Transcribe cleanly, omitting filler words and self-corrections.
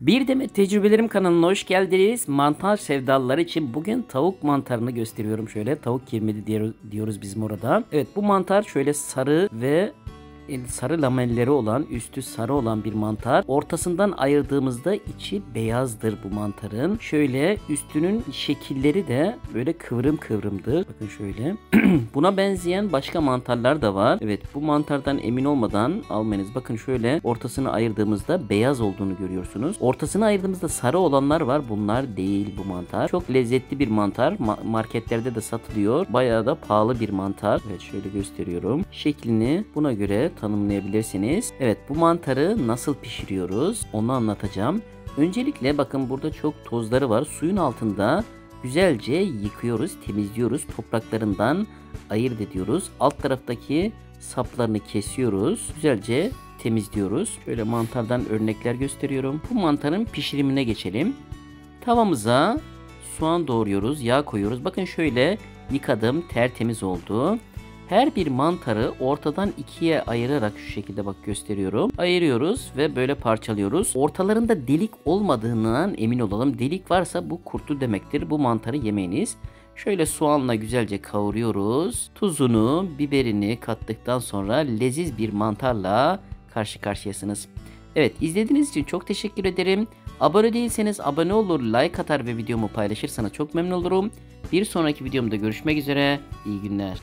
Bir Demet Tecrübelerim kanalına hoş geldiniz. Mantar sevdalıları için bugün tavuk mantarını gösteriyorum şöyle. Tavuk kirmidi diyoruz bizim orada. Evet, bu mantar şöyle sarı ve sarı lamelleri olan, üstü sarı olan bir mantar. Ortasından ayırdığımızda içi beyazdır bu mantarın. Şöyle üstünün şekilleri de böyle kıvrım kıvrımdır. Bakın şöyle. Buna benzeyen başka mantarlar da var. Evet, bu mantardan emin olmadan almayınız. Bakın şöyle ortasını ayırdığımızda beyaz olduğunu görüyorsunuz. Ortasını ayırdığımızda sarı olanlar var. Bunlar değil bu mantar. Çok lezzetli bir mantar. Marketlerde de satılıyor. Bayağı da pahalı bir mantar. Evet, şöyle gösteriyorum. Şeklini buna göre tanımlayabilirsiniz. Evet, bu mantarı nasıl pişiriyoruz onu anlatacağım. Öncelikle bakın burada çok tozları var. Suyun altında güzelce yıkıyoruz, temizliyoruz. Topraklarından ayırt ediyoruz. Alt taraftaki saplarını kesiyoruz. Güzelce temizliyoruz. Şöyle mantardan örnekler gösteriyorum. Bu mantarın pişirimine geçelim. Tavamıza soğan doğruyoruz, yağ koyuyoruz. Bakın şöyle yıkadım, tertemiz oldu. Her bir mantarı ortadan ikiye ayırarak şu şekilde bak gösteriyorum. Ayırıyoruz ve böyle parçalıyoruz. Ortalarında delik olmadığından emin olalım. Delik varsa bu kurtlu demektir. Bu mantarı yemeyiniz. Şöyle soğanla güzelce kavuruyoruz. Tuzunu, biberini kattıktan sonra leziz bir mantarla karşı karşıyasınız. Evet, izlediğiniz için çok teşekkür ederim. Abone değilseniz abone olur, like atar ve videomu paylaşırsanız çok memnun olurum. Bir sonraki videomda görüşmek üzere. İyi günler.